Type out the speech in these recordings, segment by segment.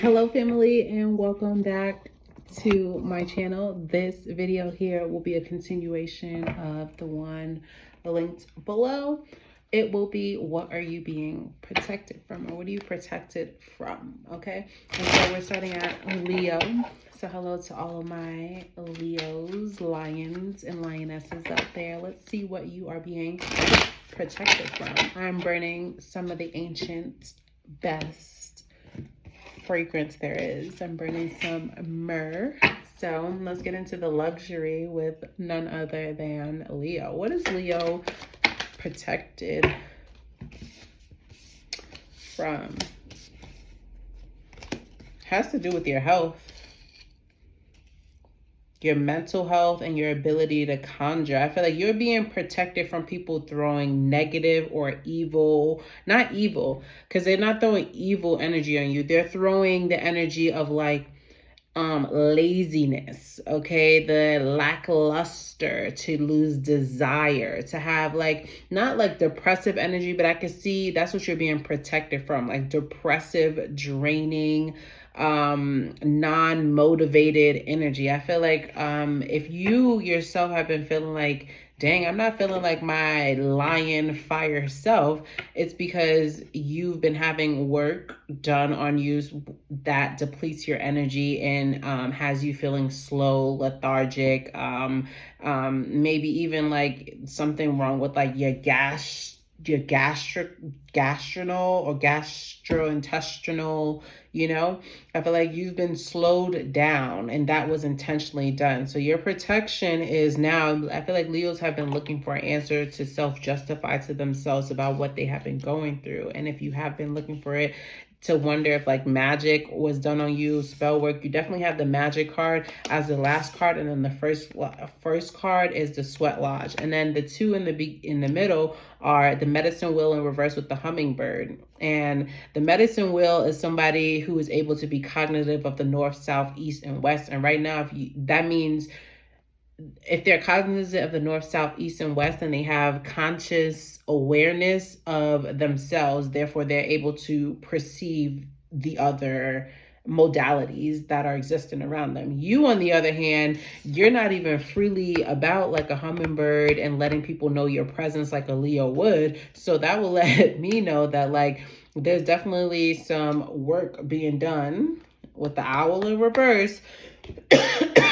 Hello family, and welcome back to my channel. This video here will be a continuation of the one linked below. It will be, what are you being protected from, or what are you protected from? Okay, and so we're starting at Leo. So hello to all of my Leos, lions and lionesses out there. Let's see what you are being protected from. I'm burning some of the ancient best fragrance there is. I'm burning some myrrh. So let's get into the luxury with none other than Leo. What is Leo protected from? Has to do with your health, your mental health, and your ability to conjure. I feel like you're being protected from people throwing negative or evil, not evil, because they're not throwing evil energy on you. They're throwing the energy of like laziness, okay, the lackluster, to lose desire, to have like not like depressive energy, but I can see that's what you're being protected from, like depressive, draining, non-motivated energy. I feel like if you yourself have been feeling like, dang, I'm not feeling like my lion fire self, it's because you've been having work done on you that depletes your energy and has you feeling slow, lethargic, maybe even like something wrong with like your gastrinal or gastrointestinal, I feel like you've been slowed down, and that was intentionally done. So your protection is now, I feel like Leos have been looking for an answer to self-justify to themselves about what they have been going through. And if you have been looking for it, to wonder if like magic was done on you, spell work, you definitely have the magic card as the last card, and then the first card is the sweat lodge, and then the two in the middle are the medicine wheel in reverse with the hummingbird. And the medicine wheel is somebody who is able to be cognitive of the north, south, east, and west. And right now, that means if they're cognizant of the north, south, east, and west, and they have conscious awareness of themselves, therefore they're able to perceive the other modalities that are existing around them. You, on the other hand, you're not even freely about like a hummingbird and letting people know your presence like a Leo would. So that will let me know that like there's definitely some work being done with the owl in reverse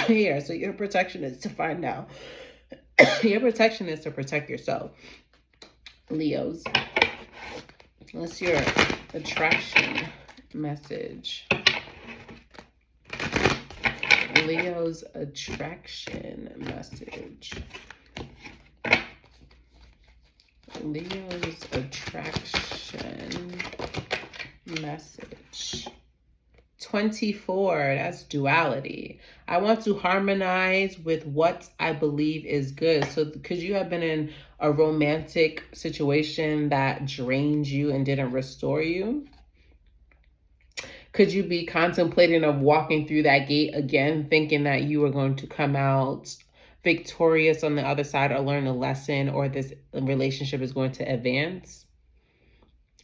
here. So your protection is to find out. Your protection is to protect yourself. Leos, what's your attraction message? Leo's attraction message. Leo's attraction message. 24, that's duality. I want to harmonize with what I believe is good. So because you have been in a romantic situation that drained you and didn't restore you, could you be contemplating of walking through that gate again, thinking that you were going to come out victorious on the other side, or learn a lesson, or this relationship is going to advance?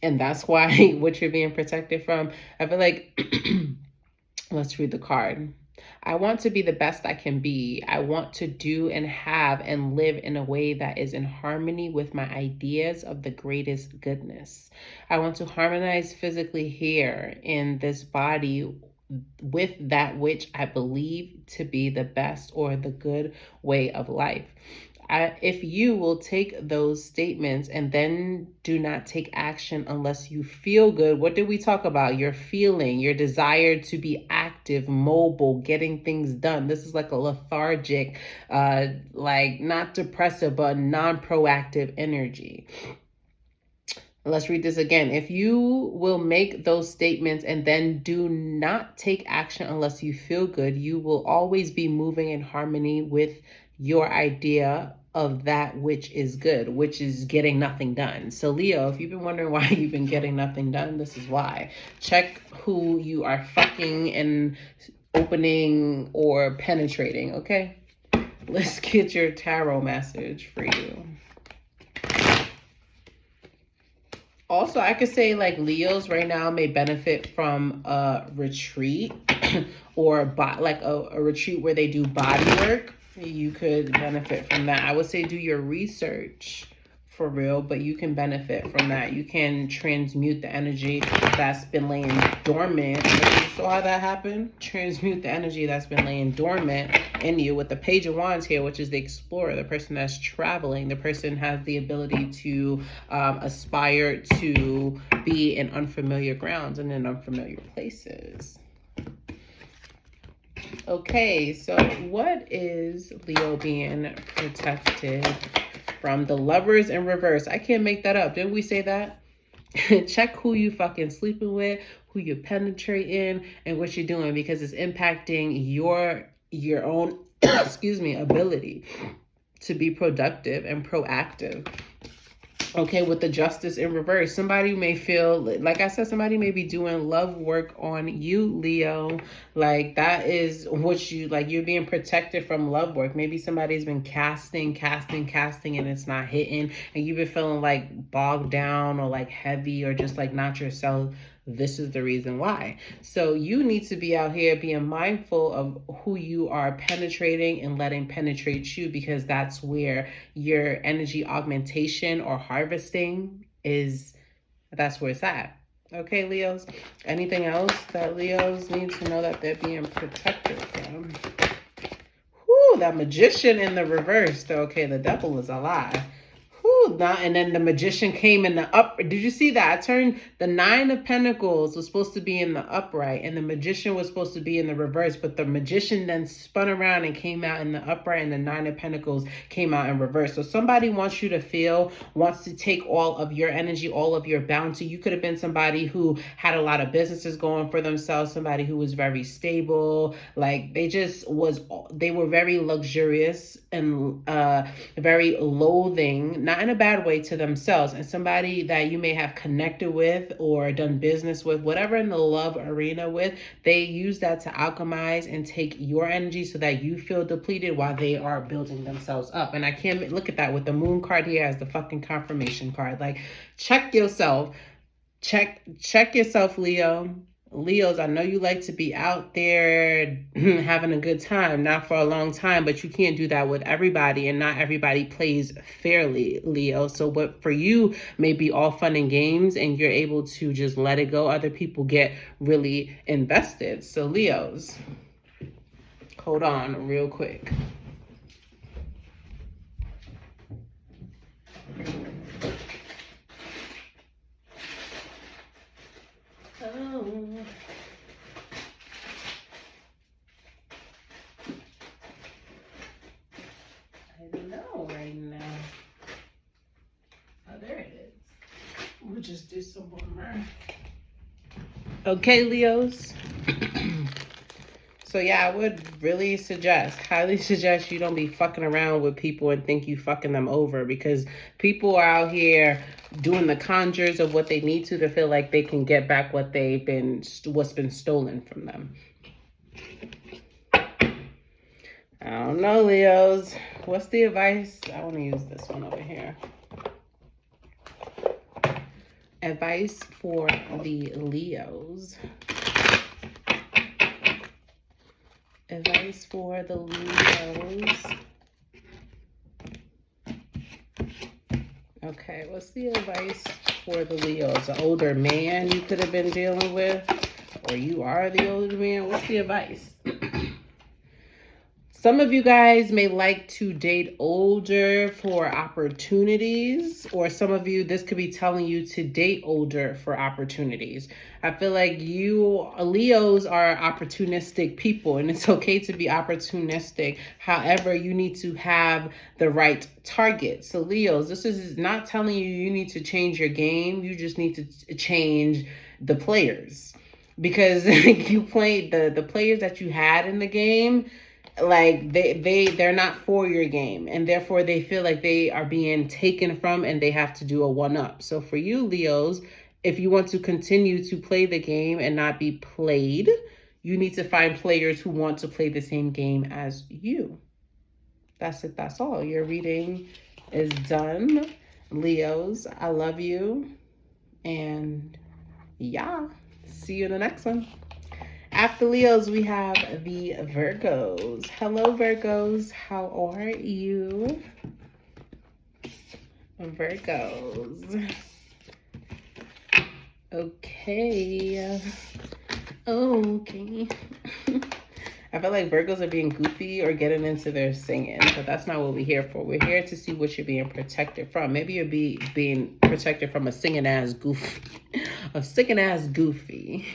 And that's why what you're being protected from. I feel like, let's read the card. I want to be the best I can be. I want to do and have and live in a way that is in harmony with my ideas of the greatest goodness. I want to harmonize physically here in this body with that which I believe to be the best or the good way of life. If you will take those statements and then do not take action unless you feel good, what did we talk about? Your feeling, your desire to be active, mobile, getting things done. This is like a lethargic, like not depressive, but non-proactive energy. Let's read this again. If you will make those statements and then do not take action unless you feel good, you will always be moving in harmony with your idea of that which is good, which is getting nothing done. So Leo, if you've been wondering why you've been getting nothing done, this is why. Check who you are fucking and opening or penetrating, okay? Let's get your tarot message for you. Also, I could say like Leos right now may benefit from a retreat or like a retreat where they do body work. You could benefit from that. I would say do your research for real, but you can benefit from that. You can transmute the energy that's been laying dormant. You saw how that happened? Transmute the energy that's been laying dormant in you with the Page of Wands here, which is the explorer, the person that's traveling. The person has the ability to aspire to be in unfamiliar grounds and in unfamiliar places. Okay, so what is Leo being protected from? The Lovers in reverse. I can't make that up. Didn't we say that? Check who you fucking sleeping with, who you're penetrating, and what you're doing, because it's impacting your own excuse me, ability to be productive and proactive. Okay, with the Justice in reverse, somebody may feel, like I said, somebody may be doing love work on you, Leo. Like that is what you, like you're being protected from love work. Maybe somebody's been casting, and it's not hitting, and you've been feeling like bogged down or like heavy or just like not yourself. This is the reason why. So you need to be out here being mindful of who you are penetrating and letting penetrate you, because that's where your energy augmentation or harvesting is. That's where it's at. Okay, Leos. Anything else that Leos need to know that they're being protected from? Whoo, that Magician in the reverse. Okay, the devil is a lie. And then the Magician came in the up. Did you see that? I turned the Nine of Pentacles was supposed to be in the upright, and the Magician was supposed to be in the reverse. But the Magician then spun around and came out in the upright, and the Nine of Pentacles came out in reverse. So somebody wants you to feel, wants to take all of your energy, all of your bounty. You could have been somebody who had a lot of businesses going for themselves, somebody who was very stable. Like they were very luxurious and very loathing, not in a bad way, to themselves, and somebody that you may have connected with or done business with, whatever in the love arena with, they use that to alchemize and take your energy so that you feel depleted while they are building themselves up. And I can't look at that with the Moon card here as the fucking confirmation card. Like, check yourself. Check yourself, Leo. Leos, I know you like to be out there having a good time, not for a long time, but you can't do that with everybody, and not everybody plays fairly, Leo. So what for you may be all fun and games and you're able to just let it go, other people get really invested. So Leos, hold on real quick. We'll just do some more. Okay, Leos. So yeah, I would really highly suggest you don't be fucking around with people and think you fucking them over, because people are out here doing the conjures of what they need to feel like they can get back what's been stolen from them. I don't know, Leos. What's the advice? I want to use this one over here. Advice for the Leos. Advice for the Leos. Okay, what's the advice for the Leos? An older man you could have been dealing with, or you are the older man. What's the advice? Some of you guys may like to date older for opportunities, or some of you, this could be telling you to date older for opportunities. I feel like Leos are opportunistic people, and it's okay to be opportunistic. However, you need to have the right target. So Leos, this is not telling you need to change your game. You just need to change the players, because you played the players that you had in the game. Like they're not for your game, and therefore they feel like they are being taken from and they have to do a one-up. So for you, Leos, if you want to continue to play the game and not be played, you need to find players who want to play the same game as you. That's it. That's all. Your reading is done. Leos, I love you. And yeah, see you in the next one. After Leos, we have the Virgos. Hello, Virgos. How are you? Virgos. Okay. Okay. I feel like Virgos are being goofy or getting into their singing, but that's not what we're here for. We're here to see what you're being protected from. Maybe you're being protected from a singing ass goofy. A singing ass goofy.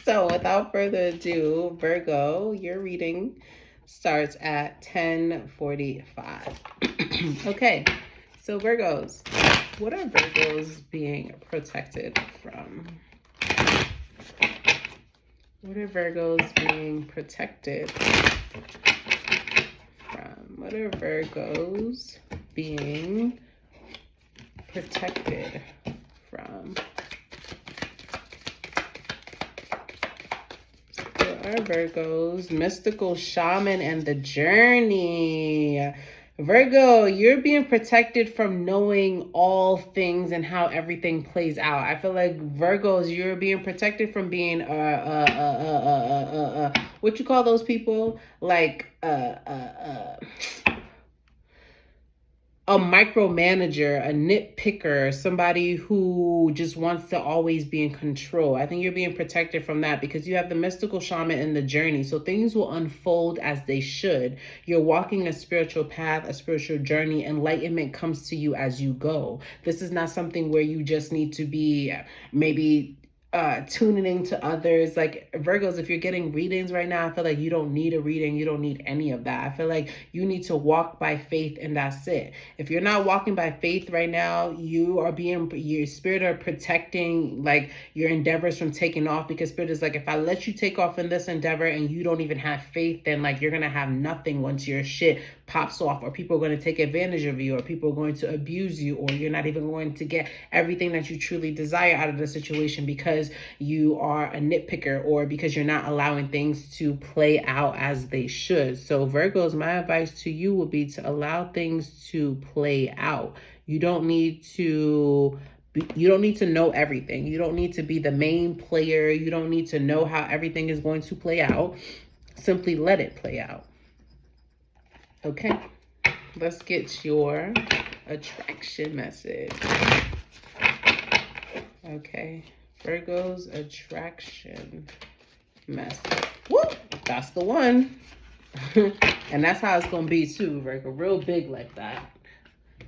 So without further ado, Virgo, your reading starts at 10:45. Okay, so Virgos, what are Virgos being protected from? What are Virgos being protected from? What are Virgos being protected from? What are Virgos? Mystical shaman and the journey. Virgo, you're being protected from knowing all things and how everything plays out. I feel like Virgos, you're being protected from being what you call those people? Like a micromanager, a nitpicker, somebody who just wants to always be in control. I think you're being protected from that because you have the mystical shaman in the journey. So things will unfold as they should. You're walking a spiritual path, a spiritual journey. Enlightenment comes to you as you go. This is not something where you just need to be maybe tuning into others. Like Virgos, if you're getting readings right now, I feel like you don't need a reading. You don't need any of that. I feel like you need to walk by faith and that's it. If you're not walking by faith right now, your spirit are protecting like your endeavors from taking off, because spirit is like, if I let you take off in this endeavor and you don't even have faith, then like you're gonna have nothing once your shit pops off, or people are going to take advantage of you, or people are going to abuse you, or you're not even going to get everything that you truly desire out of the situation because you are a nitpicker, or because you're not allowing things to play out as they should. So Virgos, my advice to you would be to allow things to play out. You don't need to know everything. You don't need to be the main player. You don't need to know how everything is going to play out. Simply let it play out. Okay, let's get your attraction message. Okay, Virgo's attraction message. Whoop, that's the one. And that's how it's going to be too, Virgo. Real big like that.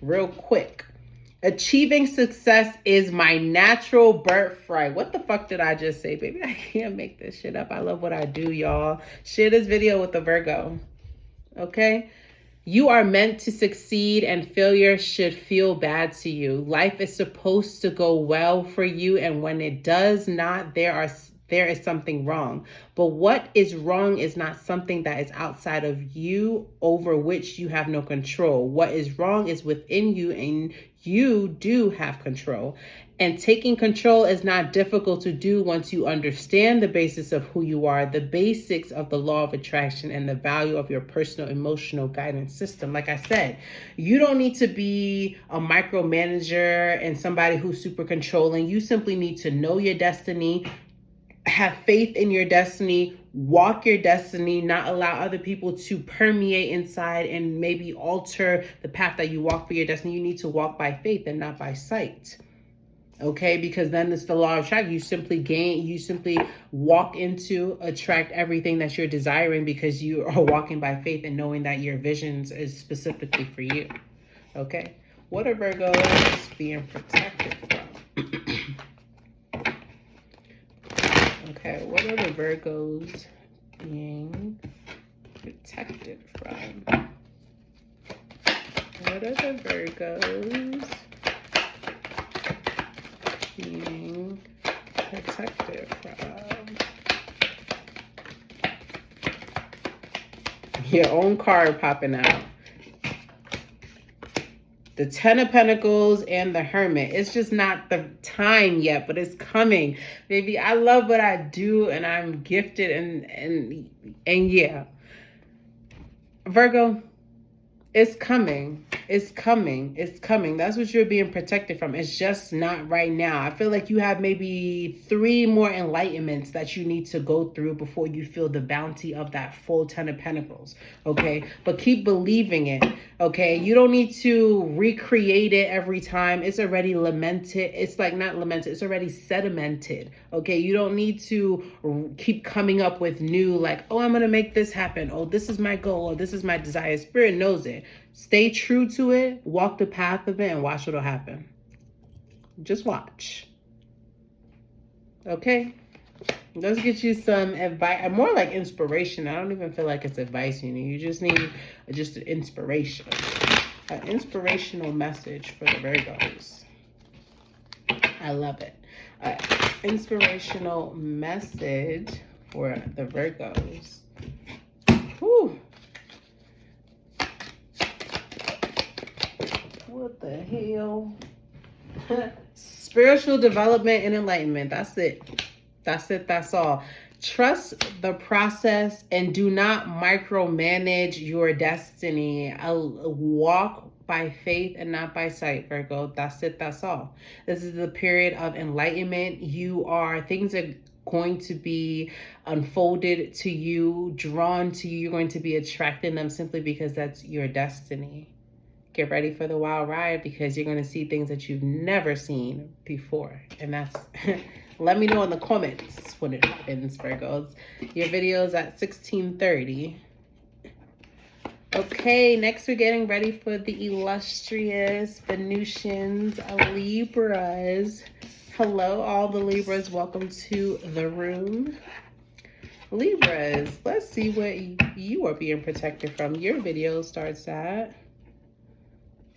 Real quick. Achieving success is my natural birthright. What the fuck did I just say, baby? I can't make this shit up. I love what I do, y'all. Share this video with the Virgo. Okay? You are meant to succeed, and failure should feel bad to you. Life is supposed to go well for you, and when it does not, there is something wrong. But what is wrong is not something that is outside of you, over which you have no control. What is wrong is within you, and you do have control. And taking control is not difficult to do once you understand the basis of who you are, the basics of the law of attraction, and the value of your personal emotional guidance system. Like I said, you don't need to be a micromanager and somebody who's super controlling. You simply need to know your destiny, have faith in your destiny, walk your destiny, not allow other people to permeate inside and maybe alter the path that you walk for your destiny. You need to walk by faith and not by sight. Okay, because then it's the law of attraction. You simply walk into, attract everything that you're desiring, because you are walking by faith and knowing that your visions is specifically for you. Okay, what are Virgos being protected from? Okay, what are the Virgos being protected from? What are the Virgos being protected from? Your own card popping out. The Ten of Pentacles and the Hermit. It's just not the time yet, but it's coming. Baby, I love what I do, and I'm gifted, and yeah. Virgo, it's coming. It's coming. It's coming. That's what you're being protected from. It's just not right now. I feel like you have maybe 3 more enlightenments that you need to go through before you feel the bounty of that full 10 of Pentacles. Okay? But keep believing it. Okay? You don't need to recreate it every time. It's already lamented. It's like not lamented. It's already sedimented. Okay? You don't need to keep coming up with new, like, oh, I'm going to make this happen. Oh, this is my goal. Or this is my desire. Spirit knows it. Stay true to it, walk the path of it, and watch what'll happen. Just watch. Okay? Let's get you some advice, more like inspiration. I don't even feel like it's advice you need. You just need just an inspiration. An inspirational message for the Virgos. I love it. An inspirational message for the Virgos. Whew. What the hell? Spiritual development and enlightenment. That's it. That's it. That's all. Trust the process and do not micromanage your destiny. Walk by faith and not by sight, Virgo. That's it. That's all. This is the period of enlightenment. Things are going to be unfolded to you, drawn to you. You're going to be attracting them simply because that's your destiny. Get ready for the wild ride because you're going to see things that you've never seen before. And that's, let me know in the comments when it happens, Virgos. Your video is at 16:30. Okay, next we're getting ready for the illustrious Venusians, Libras. Hello, all the Libras. Welcome to the room. Libras, let's see what you are being protected from. Your video starts at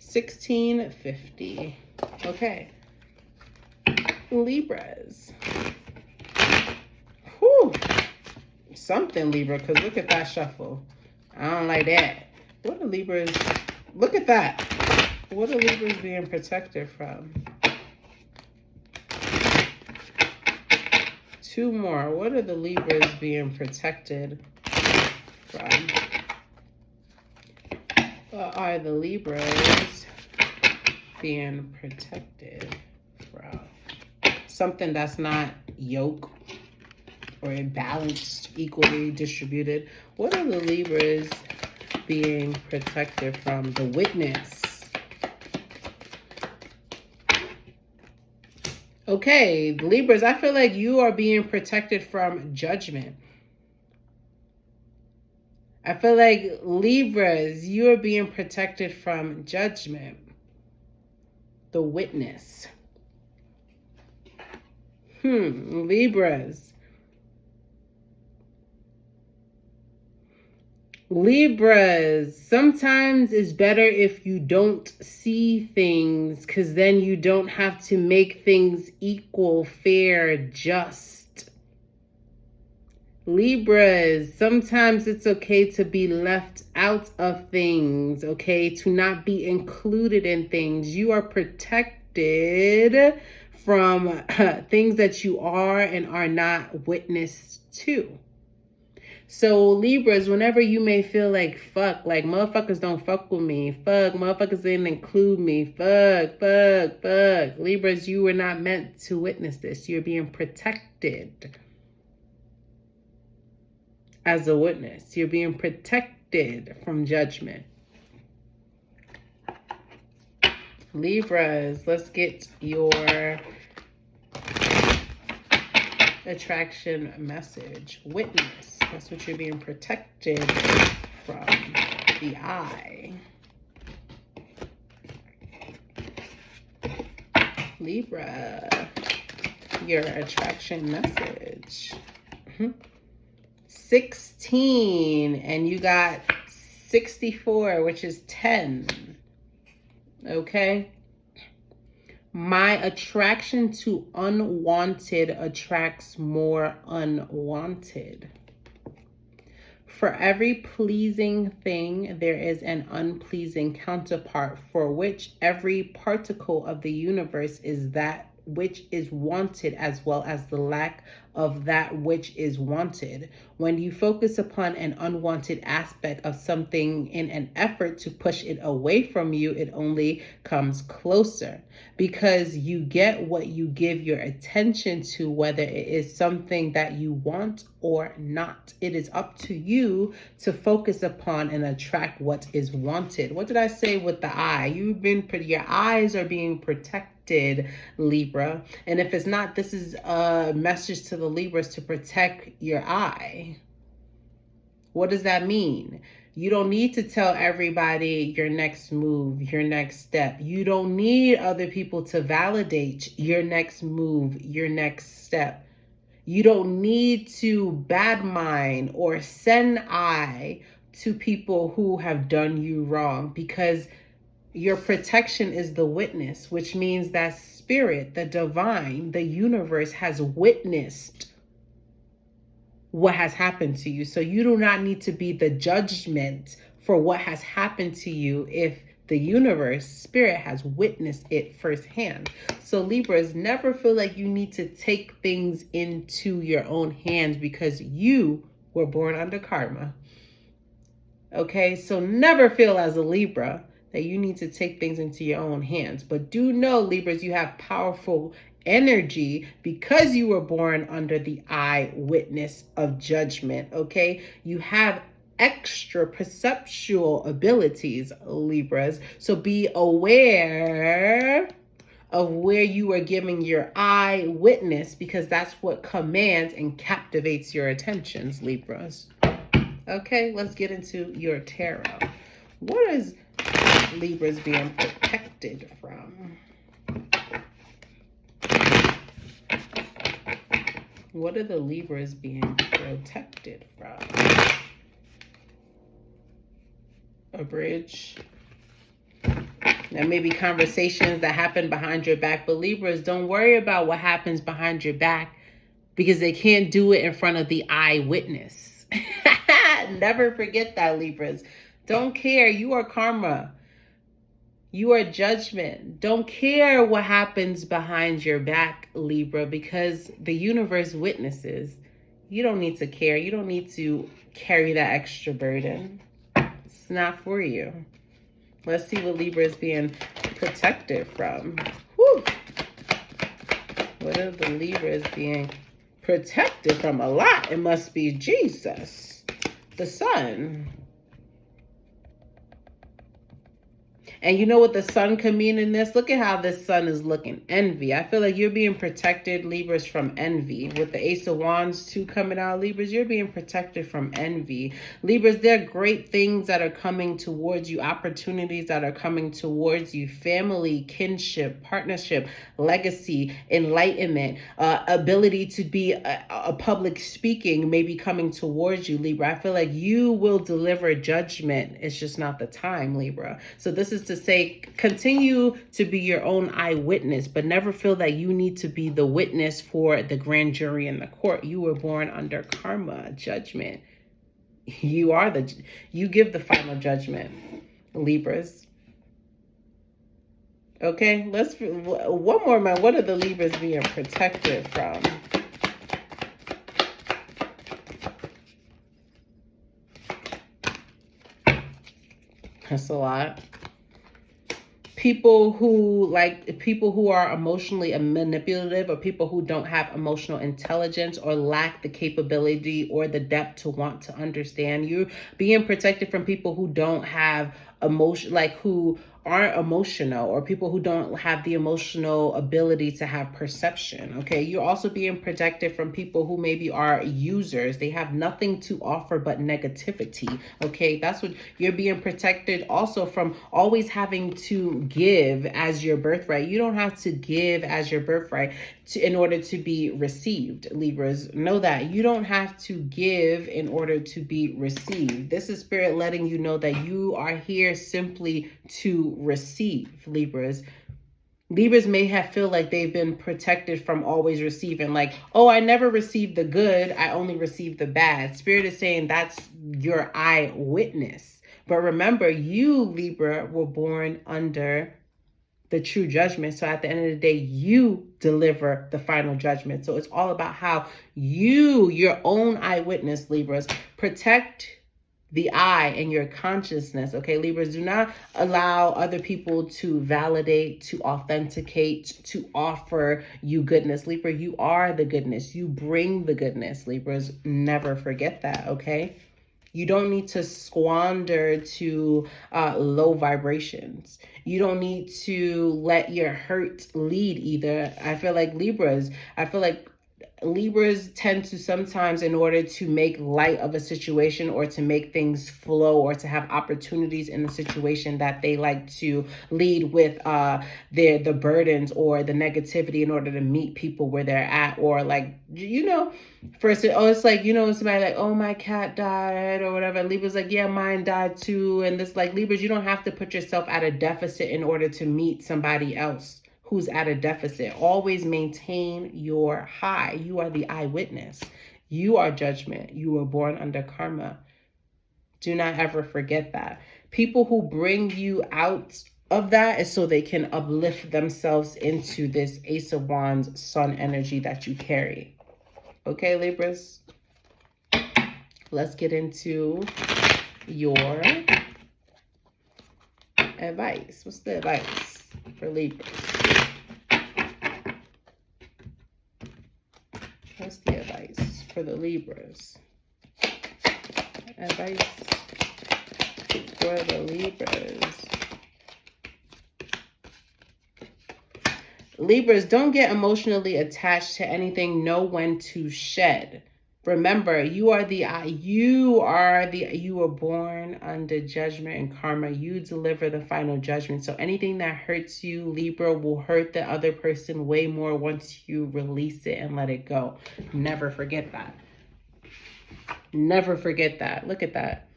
16:50. Okay. Libras. Whew. Something, Libra, because look at that shuffle. I don't like that. What are Libras? Look at that. What are Libras being protected from? 2 more. What are the Libras being protected from? What are the Libras being protected from? Something that's not yoke or imbalanced, equally distributed. What are the Libras being protected from? The Witness. Okay, Libras, I feel like you are being protected from judgment. I feel like Libras, you are being protected from judgment. The Witness. Libras. Libras, sometimes it's better if you don't see things because then you don't have to make things equal, fair, just. Libras, sometimes it's okay to be left out of things, okay? To not be included in things. You are protected from things that you are and are not witness to. So Libras, whenever you may feel like fuck, like motherfuckers don't fuck with me, fuck, motherfuckers didn't include me, fuck, Libras, you were not meant to witness this. You're being protected as a witness. You're being protected from judgment. Libras, let's get your attraction message. Witness. That's what you're being protected from. The eye. Libra. Your attraction message. 16. And you got 64, which is 10. Okay? My attraction to unwanted attracts more unwanted. For every pleasing thing, there is an unpleasing counterpart, for which every particle of the universe is that which is wanted, as well as the lack of that which is wanted. When you focus upon an unwanted aspect of something in an effort to push it away from you, it only comes closer, because you get what you give your attention to, whether it is something that you want or not. It is up to you to focus upon and attract what is wanted. What did I say with the eye? Your eyes are being protected, Libra. And if it's not, this is a message to the Libras to protect your eye. What does that mean? You don't need to tell everybody your next move, your next step. You don't need other people to validate your next move, your next step. You don't need to badmind or send eye to people who have done you wrong, because your protection is the witness, which means that spirit, the divine, the universe has witnessed what has happened to you. So you do not need to be the judgment for what has happened to you if the universe, spirit, has witnessed it firsthand. So Libras, never feel like you need to take things into your own hands because you were born under karma. Okay, so never feel as a Libra that you need to take things into your own hands. But do know, Libras, you have powerful energy because you were born under the eyewitness of judgment. Okay, you have extra perceptual abilities, Libras. So be aware of where you are giving your eye witness, because that's what commands and captivates your attentions, Libras. Okay, let's get into your tarot. What is Libras being protected from? What are the Libras being protected from? A bridge. There may be conversations that happen behind your back, but Libras, don't worry about what happens behind your back, because they can't do it in front of the eyewitness. Never forget that, Libras. Don't care. You are karma. You are judgment. Don't care what happens behind your back, Libra, because the universe witnesses. You don't need to care. You don't need to carry that extra burden. It's not for you. Let's see what Libra is being protected from. Whew. What are the Libras being protected from? A lot. It must be Jesus. The sun. And you know what the sun can mean in this? Look at how this sun is looking. Envy. I feel like you're being protected, Libras, from envy. With the Ace of Wands 2 coming out, Libras, you're being protected from envy. Libras, there are great things that are coming towards you, opportunities that are coming towards you, family, kinship, partnership, legacy, enlightenment, ability to be a public speaking may be coming towards you, Libra. I feel like you will deliver judgment. It's just not the time, Libra. So this is to say, continue to be your own eyewitness, but never feel that you need to be the witness for the grand jury in the court. You were born under karma, judgment. You give the final judgment, Libras. Okay, let's one more, man. What are the Libras being protected from? That's a lot. People who are emotionally manipulative, or people who don't have emotional intelligence or lack the capability or the depth to want to understand you. Being protected from people who don't have emotion, like who aren't emotional, or people who don't have the emotional ability to have perception. Okay, you're also being protected from people who maybe are users. They have nothing to offer but negativity. Okay, that's what you're being protected also from, always having to give as your birthright. You don't have to give as your birthright in order to be received. Libras, know that you don't have to give in order to be received. This is spirit letting you know that you are here simply to receive, Libras. Libras may have feel like they've been protected from always receiving, like, oh, I never received the good, I only received the bad. Spirit is saying that's your eyewitness. But remember, you, Libra, were born under the true judgment. So at the end of the day, you deliver the final judgment. So it's all about how you, your own eyewitness, Libras, protect the I and your consciousness. Okay, Libras, do not allow other people to validate, to authenticate, to offer you goodness. Libra, you are the goodness. You bring the goodness. Libras, never forget that. Okay, you don't need to squander to low vibrations. You don't need to let your hurt lead either. I feel like Libras tend to sometimes, in order to make light of a situation or to make things flow or to have opportunities in the situation, that they like to lead with the burdens or the negativity in order to meet people where they're at. Or like, first, it's like, somebody like, oh, my cat died or whatever. Libra's like, yeah, mine died too. And this, like, Libras, you don't have to put yourself at a deficit in order to meet somebody else who's at a deficit. Always maintain your high. You are the eyewitness. You are judgment. You were born under karma. Do not ever forget that. People who bring you out of that is so they can uplift themselves into this Ace of Wands sun energy that you carry. Okay, Libras? Let's get into your advice. What's the advice for Libras? What's the advice for the Libras? Advice for the Libras. Libras, don't get emotionally attached to anything. Know when to shed. Remember, you were born under judgment and karma. You deliver the final judgment. So anything that hurts you, Libra, will hurt the other person way more once you release it and let it go. Never forget that. Never forget that. Look at that.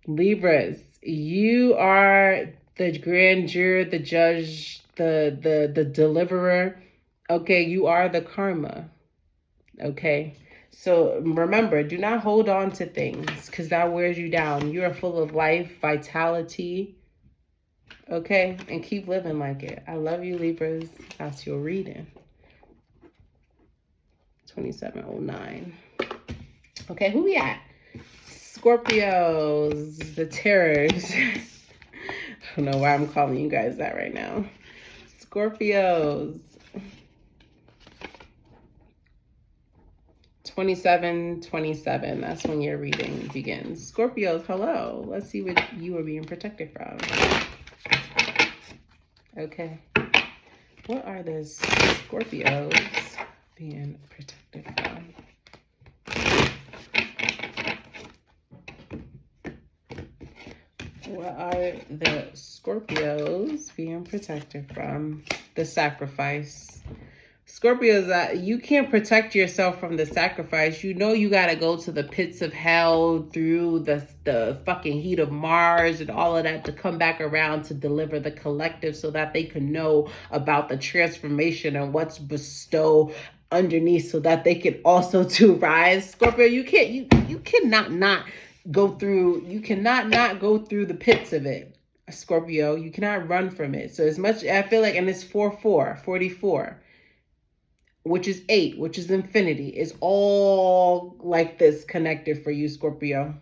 Libras, you are the grandeur, the judge, the deliverer. Okay, you are the karma. Okay, so remember, do not hold on to things because that wears you down. You are full of life, vitality. Okay, and keep living like it. I love you, Libras. That's your reading. 2709. Okay, who we at? Scorpios, the terrors. I don't know why I'm calling you guys that right now. Scorpios. 2727, that's when your reading begins. Scorpios, hello. Let's see what you are being protected from. Okay. What are the Scorpios being protected from? What are the Scorpios being protected from? The sacrifice. Scorpios, you can't protect yourself from the sacrifice. You know you got to go to the pits of hell through the fucking heat of Mars and all of that to come back around to deliver the collective so that they can know about the transformation and what's bestowed underneath so that they can also to rise. Scorpio, you cannot not go through the pits of it. Scorpio, you cannot run from it. So as much, I feel like, and it's 44, which is 8, which is infinity, is all like this connected for you, Scorpio.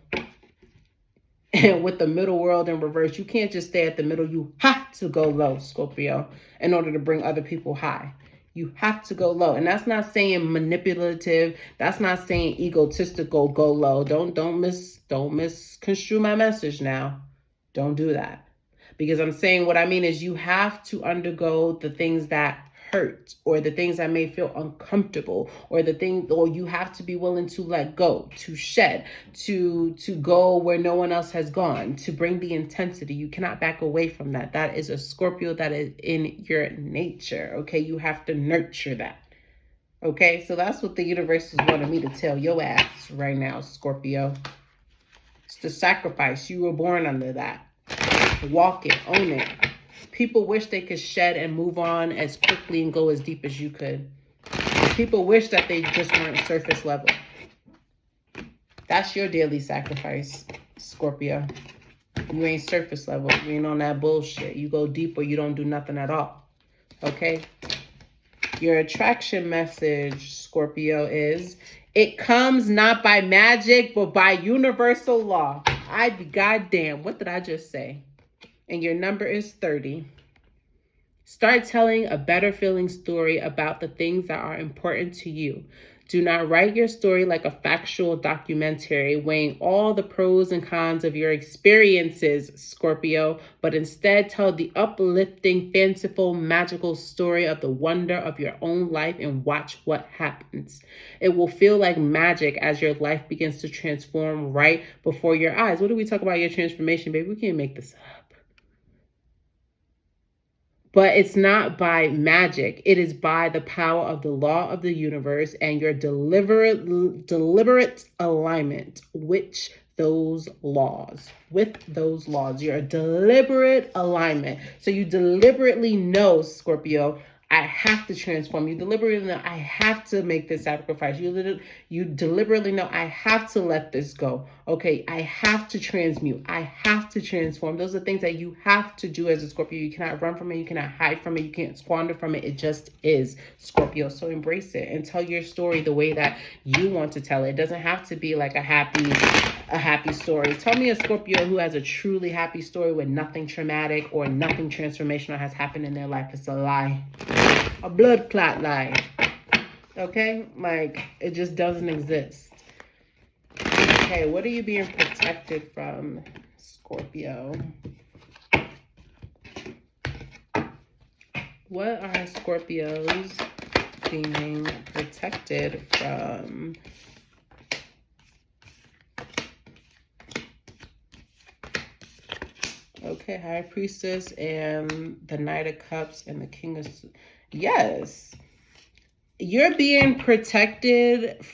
And with the middle world in reverse, you can't just stay at the middle. You have to go low, Scorpio, in order to bring other people high. You have to go low. And that's not saying manipulative. That's not saying egotistical, go low. Don't misconstrue my message now. Don't do that. Because I'm saying what I mean is you have to undergo the things that hurt or the things that may feel uncomfortable or you have to be willing to let go, to shed, to go where no one else has gone, to bring the intensity. You cannot back away from that. That is a Scorpio. That is in your nature. Okay. You have to nurture that. Okay. So that's what the universe is wanting me to tell your ass right now, Scorpio. It's the sacrifice. You were born under that. Walk it, own it. People wish they could shed and move on as quickly and go as deep as you could. People wish that they just weren't surface level. That's your daily sacrifice, Scorpio. You ain't surface level. You ain't on that bullshit. You go deep or you don't do nothing at all. Okay? Your attraction message, Scorpio, is it comes not by magic, but by universal law. I'd be goddamn. What did I just say? And your number is 30. Start telling a better feeling story about the things that are important to you. Do not write your story like a factual documentary, weighing all the pros and cons of your experiences, Scorpio, but instead tell the uplifting, fanciful, magical story of the wonder of your own life and watch what happens. It will feel like magic as your life begins to transform right before your eyes. What do we talk about your transformation, baby? We can't make this up. But it's not by magic. It is by the power of the law of the universe and your deliberate alignment with those laws. Your deliberate alignment. So you deliberately know, Scorpio, I have to transform. You deliberately know I have to make this sacrifice. You deliberately know I have to let this go. Okay, I have to transmute. I have to transform. Those are things that you have to do as a Scorpio. You cannot run from it. You cannot hide from it. You can't squander from it. It just is, Scorpio. So embrace it and tell your story the way that you want to tell it. It doesn't have to be like a happy story. Tell me a Scorpio who has a truly happy story with nothing traumatic or nothing transformational has happened in their life. It's a lie. A blood clot lie. Okay? Like, it just doesn't exist. Okay, what are you being protected from, Scorpio? What are Scorpios being protected from? Okay, High Priestess and the Knight of Cups and the King of... Yes. You're being protected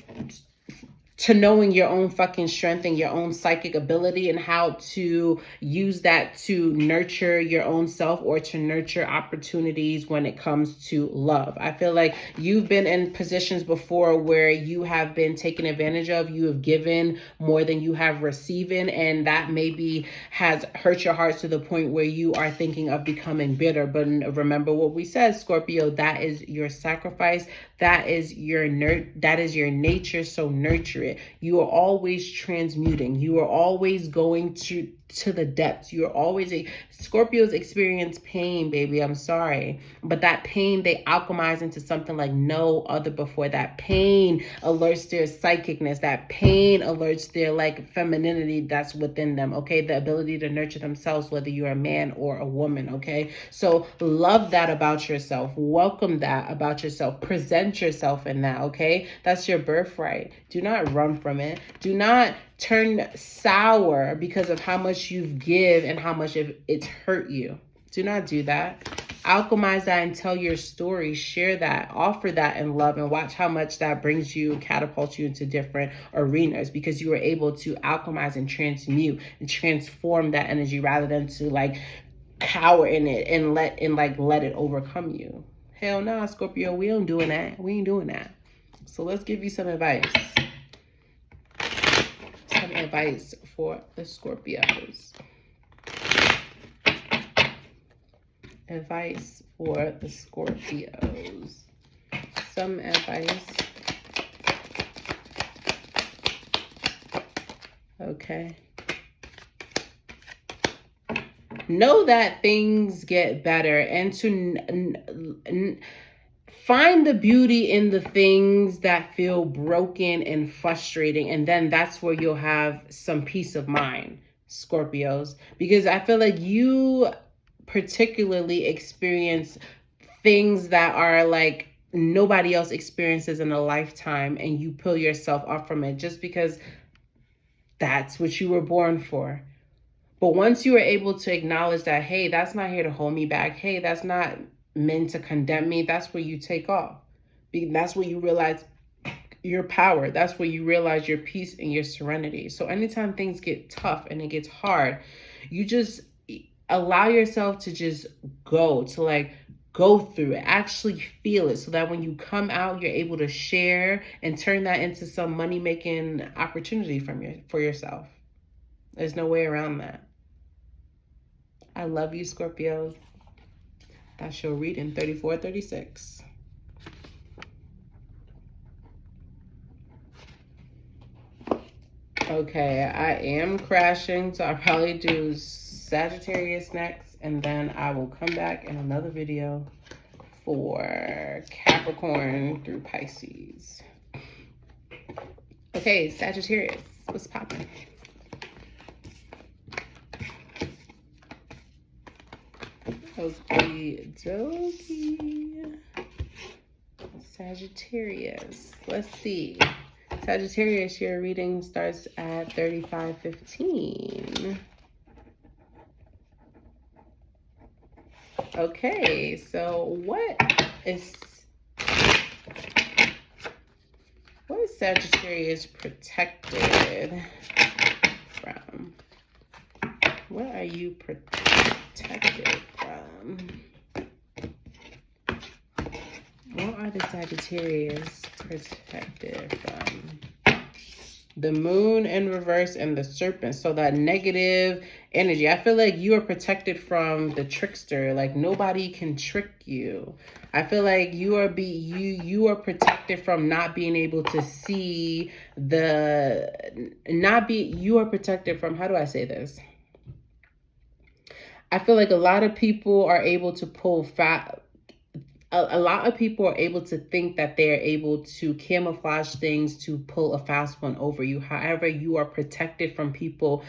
to knowing your own fucking strength and your own psychic ability and how to use that to nurture your own self or to nurture opportunities when it comes to love. I feel like you've been in positions before where you have been taken advantage of. You have given more than you have receiving, and that maybe has hurt your heart to the point where you are thinking of becoming bitter. But remember what we said, Scorpio, that is your sacrifice. That is your nature, so nurture it. You are always transmuting. You are always going to the depths. You're always Scorpios experience pain, baby. I'm sorry. But that pain, they alchemize into something like no other before. That pain alerts their psychicness. That pain alerts their like femininity that's within them. Okay. The ability to nurture themselves, whether you're a man or a woman. Okay. So love that about yourself. Welcome that about yourself. Present yourself in that. Okay. That's your birthright. Do not run from it. Do not turn sour because of how much you've give and how much it's hurt you. Do not do that. Alchemize that and tell your story. Share that. Offer that in love and watch how much that brings you, catapults you into different arenas because you were able to alchemize and transmute and transform that energy rather than to like cower in it and let it overcome you. Hell no, Scorpio, we ain't doing that. We ain't doing that. So let's give you some advice. Some advice for the Scorpios. Advice for the Scorpios. Some advice. Okay. Know that things get better and to find the beauty in the things that feel broken and frustrating. And then that's where you'll have some peace of mind, Scorpios. Because I feel like you particularly experience things that are like nobody else experiences in a lifetime. And you pull yourself up from it just because that's what you were born for. But once you are able to acknowledge that, hey, that's not here to hold me back. Hey, that's not meant to condemn me. That's where you take off. That's where you realize your power. That's where you realize your peace and your serenity. So anytime things get tough and it gets hard, you just allow yourself to just go through it, actually feel it so that when you come out, you're able to share and turn that into some money-making opportunity for yourself. There's no way around that. I love you, Scorpios. That's your reading, 34, 36. Okay, I am crashing, so I'll probably do Sagittarius next, and then I will come back in another video for Capricorn through Pisces. Okay, Sagittarius, what's popping? Okie dokie. Sagittarius, let's see. Sagittarius, your reading starts at 35:15. Okay, so what is Sagittarius protected from? What are you protected from? What are the Sagittarius protected from? The moon in reverse and the serpent. So that negative energy. I feel like you are protected from the trickster. Like nobody can trick you. I feel like you are protected from not being able to see you are protected from, how do I say this? I feel like a lot of people are able to pull a lot of people are able to think that they're able to camouflage things to pull a fast one over you. However, you are protected from people's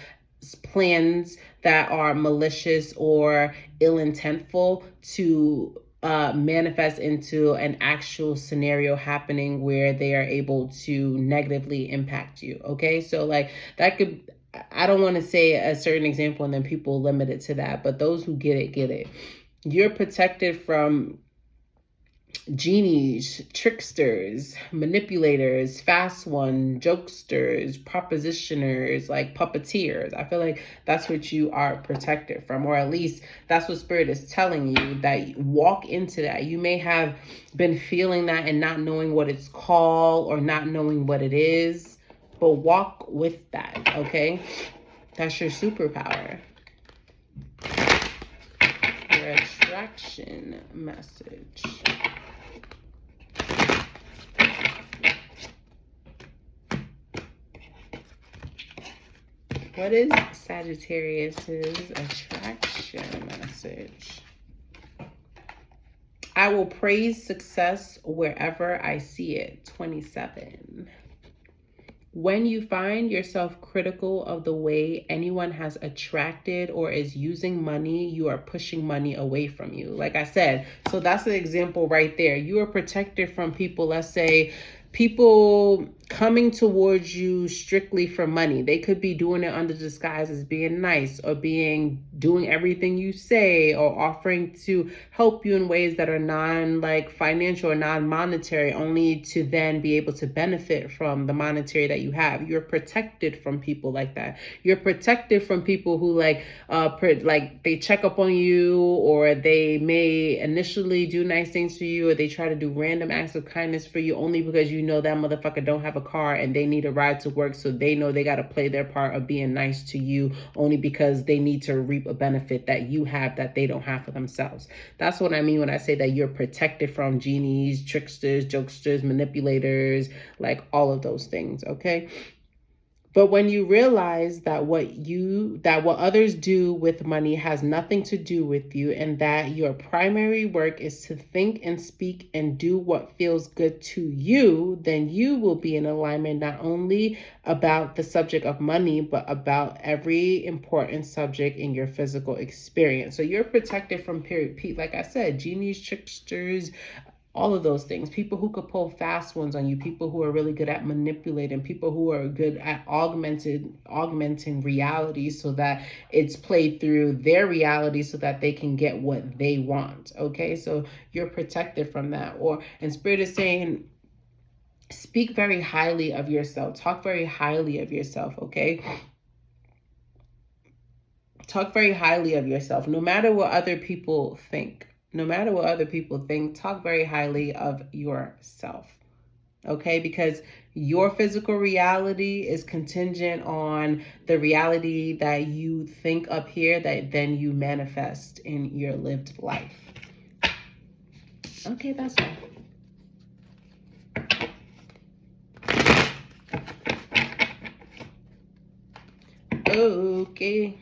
plans that are malicious or ill-intentful to manifest into an actual scenario happening where they are able to negatively impact you. Okay, so like that could, I don't want to say a certain example and then people limit it to that, but those who get it. You're protected from genies, tricksters, manipulators, fast one, jokesters, propositioners, like puppeteers. I feel like that's what you are protected from, or at least that's what Spirit is telling you, that walk into that. You may have been feeling that and not knowing what it's called or not knowing what it is, but walk with that, okay? That's your superpower. Your attraction message. What is Sagittarius's attraction message? I will praise success wherever I see it. 27. When you find yourself critical of the way anyone has attracted or is using money, you are pushing money away from you. Like I said, so that's the example right there. You are protected from people, let's say, people coming towards you strictly for money. They could be doing it under disguise as being nice or doing everything you say or offering to help you in ways that are financial or non-monetary, only to then be able to benefit from the monetary that you have. You're protected from people like that. You're protected from people who they check up on you, or they may initially do nice things for you, or they try to do random acts of kindness for you only because you know that motherfucker don't have a car and they need a ride to work, so they know they got to play their part of being nice to you only because they need to reap a benefit that you have that they don't have for themselves. That's what I mean when I say that you're protected from genies, tricksters, jokesters, manipulators, like all of those things, okay? But when you realize that what others do with money has nothing to do with you, and that your primary work is to think and speak and do what feels good to you, then you will be in alignment not only about the subject of money, but about every important subject in your physical experience. So you're protected from like I said, genies, tricksters, all of those things. People who could pull fast ones on you, people who are really good at manipulating, people who are good at augmenting reality so that it's played through their reality so that they can get what they want. Okay, so you're protected from that. And Spirit is saying, speak very highly of yourself. Talk very highly of yourself, okay? Talk very highly of yourself, no matter what other people think. No matter what other people think, talk very highly of yourself. okay? Because your physical reality is contingent on the reality that you think up here that then you manifest in your lived life. Okay, that's all. Okay,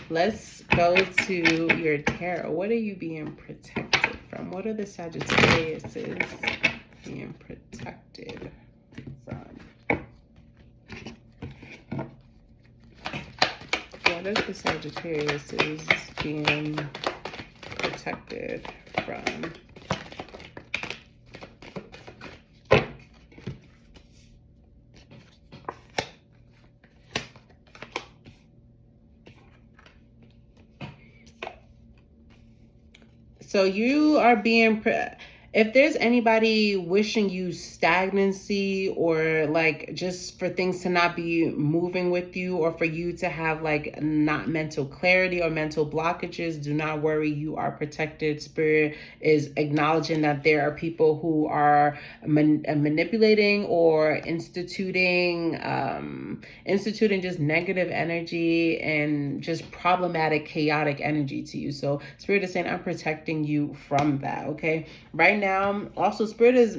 let's go to your tarot. What are you being protected from? What are the Sagittariuses being protected from? What are the Sagittariuses being protected from? So you are being, if there's anybody wishing you stagnancy or like just for things to not be moving with you or for you to have like not mental clarity or mental blockages, do not worry, you are protected. Spirit is acknowledging that there are people who are manipulating or instituting just negative energy and just problematic, chaotic energy to you. So Spirit is saying, I'm protecting you from that, okay? Right now, also Spirit is,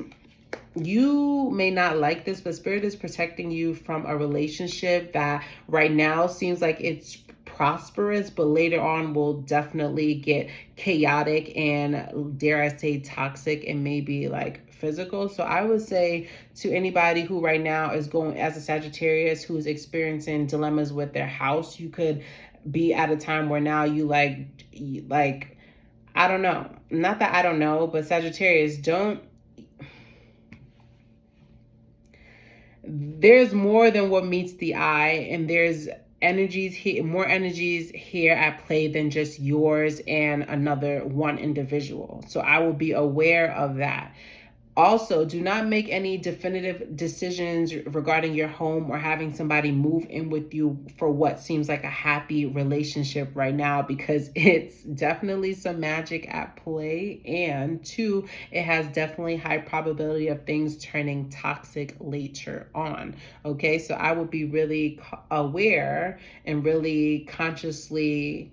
you may not like this, but Spirit is protecting you from a relationship that right now seems like it's prosperous, but later on will definitely get chaotic and, dare I say, toxic and maybe like physical. So I would say to anybody who right now is going as a Sagittarius who is experiencing dilemmas with their house, you could be at a time where now you like I don't know. Not that I don't know, but Sagittarius, there's more than what meets the eye, and there's energies here, more energies here at play than just yours and another one individual. So I will be aware of that. Also, do not make any definitive decisions regarding your home or having somebody move in with you for what seems like a happy relationship right now, because it's definitely some magic at play. And two, it has definitely high probability of things turning toxic later on. Okay, so I would be really aware and really consciously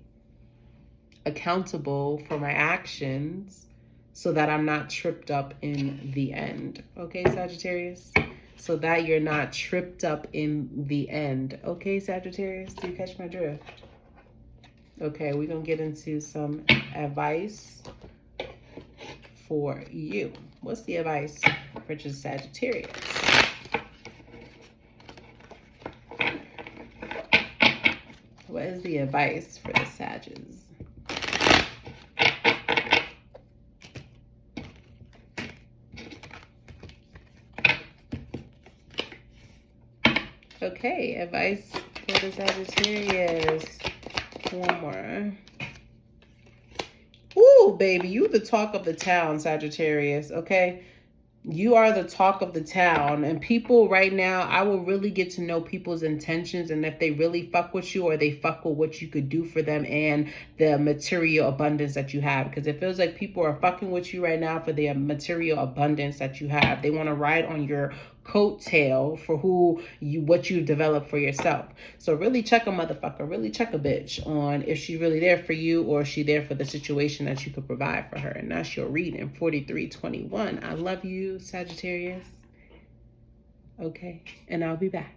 accountable for my actions so that I'm not tripped up in the end. Okay, Sagittarius? So that you're not tripped up in the end. Okay, Sagittarius? Do you catch my drift? Okay, we're going to get into some advice for you. What's the advice for just Sagittarius? What is the advice for the Sagittarius? Okay, advice for the Sagittarius. One more. Ooh, baby, you the talk of the town, Sagittarius, okay? You are the talk of the town, and people right now, I will really get to know people's intentions and if they really fuck with you or they fuck with what you could do for them and the material abundance that you have. Because it feels like people are fucking with you right now for the material abundance that you have. They want to ride on your coattail for what you've developed for yourself. So really check a motherfucker, really check a bitch on if she's really there for you or is she there for the situation that you could provide for her. And that's your reading, 4321. I love you, Sagittarius. Okay, and I'll be back.